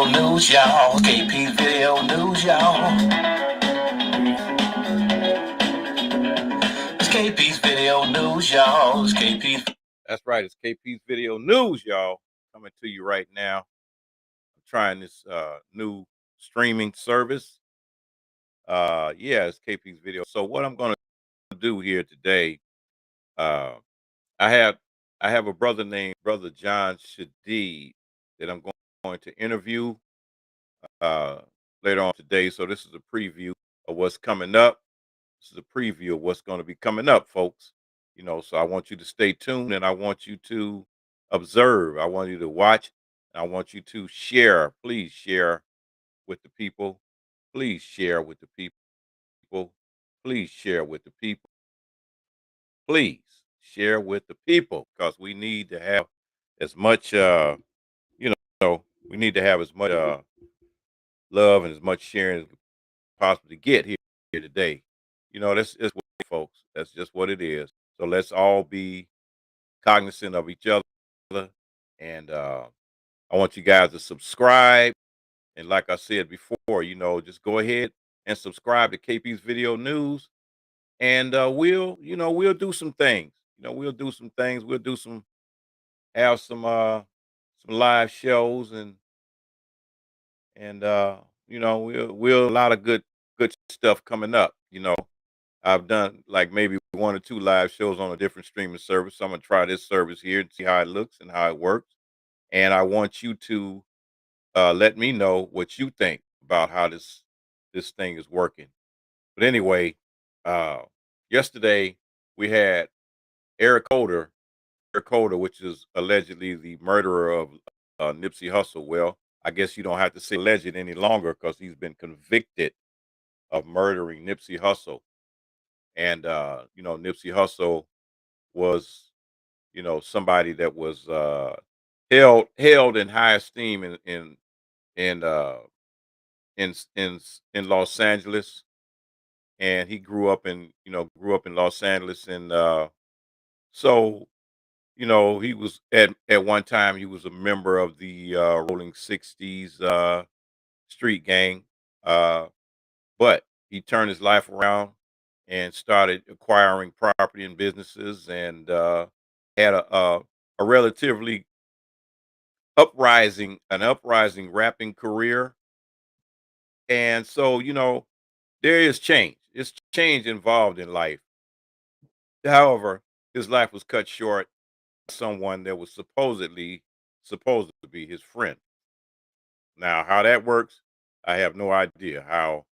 Video News, y'all. KP Video News, y'all. It's KP's Video News, y'all. It's KP. That's right. It's KP's Video News, y'all. Coming to you right now. I'm trying this new streaming service. Yeah, it's KP's Video. So what I'm going to do here today, uh, I have a brother named Brother John Shadid that I'm going to interview uh, later on today. So this is a preview of what's coming up. This is a preview of what's going to be coming up, folks. So I want you to stay tuned and I want you to observe. I want you to watch. And I want you to share. Please share with the people. Please share with the people. Please share with the people. Please share with the people because we need to have as much, we need to have as much love and as much sharing as we possibly get here today. That's just what, folks. That's just what it is. So let's all be cognizant of each other. And I want you guys to subscribe. And like I said before, just go ahead and subscribe to KP's Video News. And we'll do some things. We'll do some things. We'll do have some live shows and we'll a lot of good stuff coming up. I've done like maybe one or two live shows on a different streaming service. So I'm gonna try this service here and see how it looks and how it works. And I want you to let me know what you think about how this thing is working. But anyway, uh, yesterday we had Eric Holder, which is allegedly the murderer of Nipsey Hussle. Well, I guess you don't have to say alleged any longer because he's been convicted of murdering Nipsey Hussle. And Nipsey Hussle was, somebody that was held in high esteem in uh in Los Angeles, and he grew up in Los Angeles, and so he was at one time he was a member of the Rolling 60s street gang, uh, but he turned his life around and started acquiring property and businesses, and had a relatively uprising rapping career. And so there is change. It's change involved in life. However, his life was cut short by someone that was supposed to be his friend. Now, how that works, I have no idea how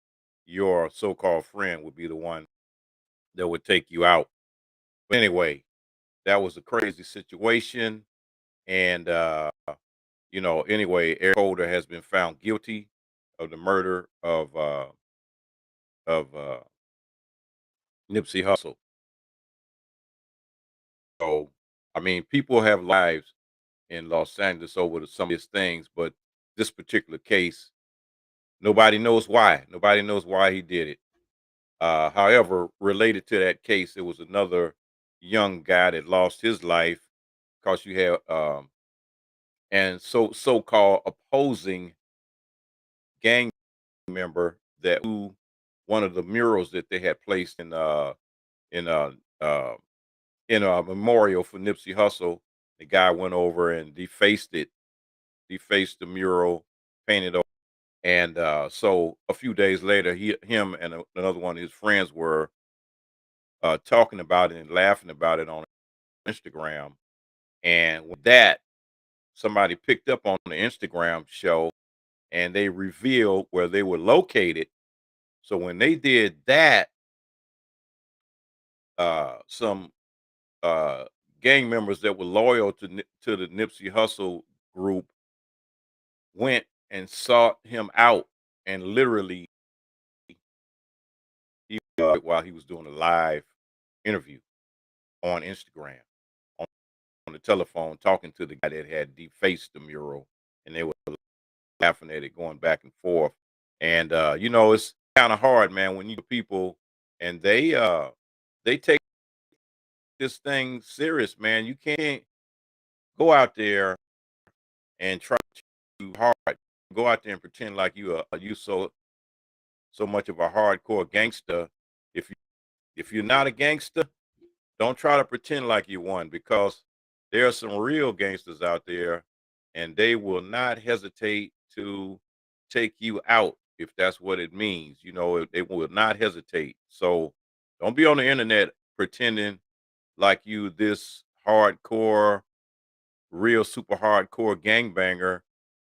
your so-called friend would be the one that would take you out. But anyway, that was a crazy situation. And anyway, Eric Holder has been found guilty of the murder of Nipsey Hussle. So, I mean, people have lives in Los Angeles over some of these things, but this particular case, nobody knows why. Nobody knows why he did it. However, related to that case, there was another young guy that lost his life because you have and so-called opposing gang member that who one of the murals that they had placed in uh uh in a memorial for Nipsey Hussle. The guy went over and defaced the mural, painted over. And so a few days later, him and another one of his friends were talking about it and laughing about it on Instagram. And with that, somebody picked up on the Instagram show and they revealed where they were located. So when they did that, some uh, gang members that were loyal to the Nipsey Hussle group went and sought him out and literally while he was doing a live interview on Instagram on the telephone talking to the guy that had defaced the mural, and they were laughing at it going back and forth. And it's kind of hard, man, when you people and they take this thing serious, man. You can't go out there and try too hard go out there and pretend like you so much of a hardcore gangster. If you if you're not a gangster, don't try to pretend like you one, because there are some real gangsters out there, and they will not hesitate to take you out if that's what it means. They will not hesitate. So don't be on the internet pretending like you this hardcore, real super hardcore gangbanger,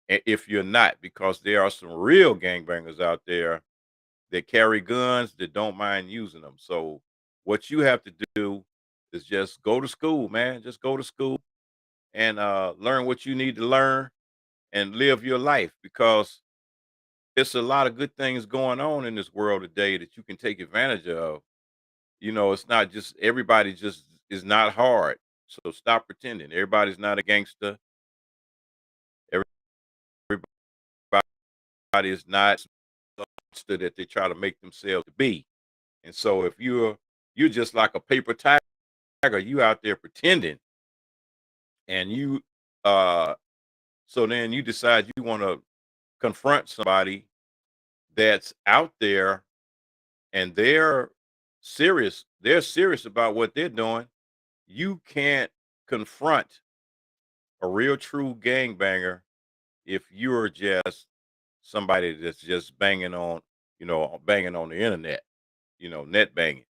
if you're not, because there are some real gangbangers out there that carry guns that don't mind using them. So what you have to do is just go to school, man. Just go to school and learn what you need to learn and live your life, because it's a lot of good things going on in this world today that you can take advantage of. It's not just everybody just is not hard. So stop pretending. Everybody's not a gangster. Everybody is not the monster that they try to make themselves to be. And so if you're just like a paper tiger, you out there pretending, and you uh so then you decide you want to confront somebody that's out there, and they're serious about what they're doing. You can't confront a real true gangbanger if you're just somebody that's just banging on the internet, net banging.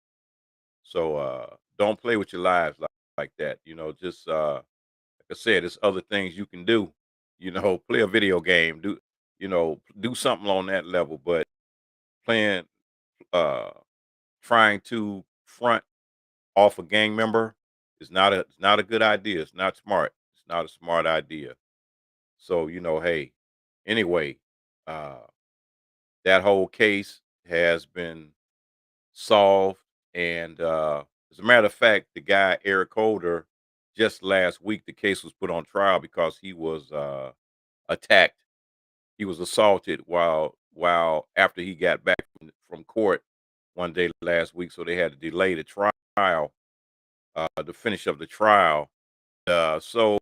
So don't play with your lives like that. Just like I said, there's other things you can do. Play a video game, do something on that level. But playing, uh, trying to front off a gang member is not a good idea. It's not smart. It's not a smart idea. So hey, anyway, uh, that whole case has been solved. And as a matter of fact, the guy Eric Holder, just last week, the case was put on trial because he was attacked. He was assaulted while after he got back from court one day last week. So they had to delay the trial, the finish of the trial. So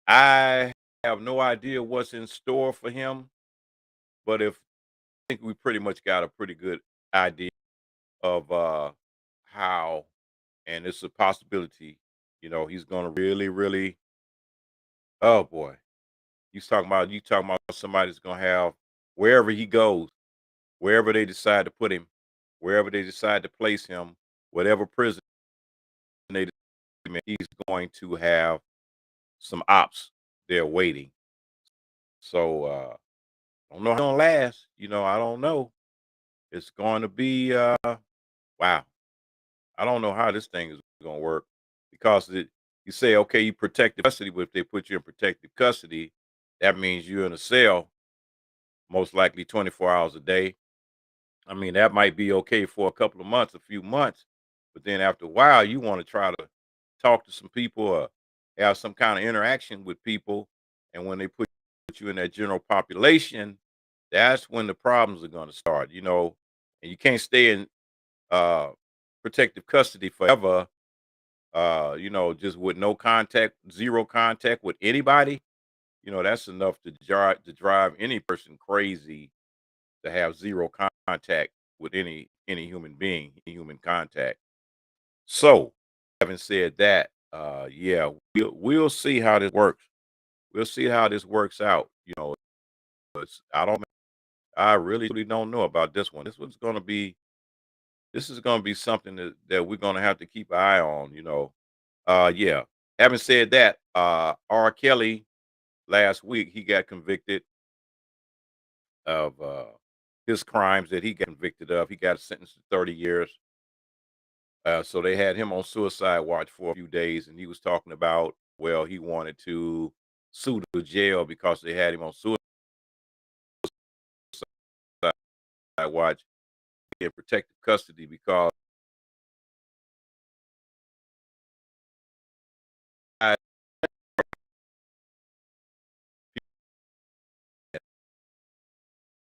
I have no idea what's in store for him, but if I think we pretty much got a pretty good idea of how, and it's a possibility. He's gonna really, really. Oh boy, you talking about somebody that's gonna have, wherever he goes, wherever they decide to put him, wherever they decide to place him, whatever prison they decide him in, he's going to have some ops there waiting. So I don't know how long last. I don't know. It's going to be wow. I don't know how this thing is going to work, because you say, okay, you protective custody, but if they put you in protective custody, that means you're in a cell most likely 24 hours a day. I mean, that might be okay for a couple of months, a few months, but then after a while, you want to try to talk to some people or have some kind of interaction with people. And when they put you in that general population, that's when the problems are going to start, and you can't stay in uh, protective custody forever, just with no contact, zero contact with anybody. That's enough to drive any person crazy, to have zero contact with any human being, any human contact. So, having said that, yeah, we'll see how this works. We'll see how this works out. I really don't know about this one. This is gonna be something that we're gonna have to keep an eye on. Yeah. Having said that, R. Kelly last week, he got convicted of his crimes that he got convicted of. He got sentenced to 30 years. So they had him on suicide watch for a few days, and he was talking about, well, he wanted to sue the jail because they had him on suicide watch in protective custody, because I,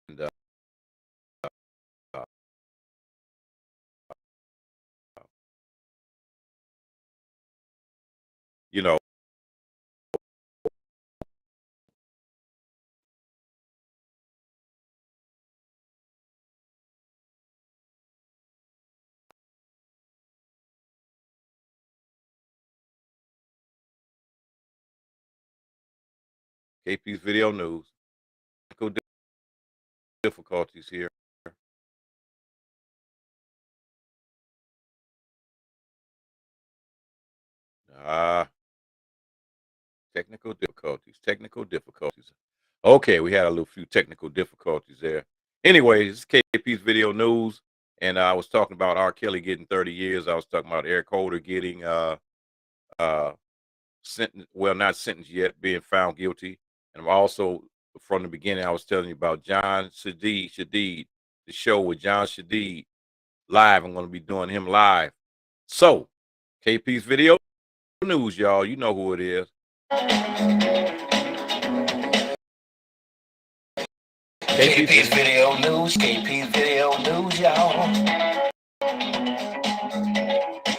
and, uh, you know, KP's Video News. Technical difficulties here. Technical difficulties. Okay, we had a little few technical difficulties there. Anyway, this is KP's Video News, and I was talking about R. Kelly getting 30 years. I was talking about Eric Holder getting sentenced, well, not sentenced yet, being found guilty. And I'm also, from the beginning, I was telling you about John Shadid, the show with John Shadid live. I'm going to be doing him live. So, KP's Video News, y'all. You know who it is. KP's Video News, KP's Video News, y'all.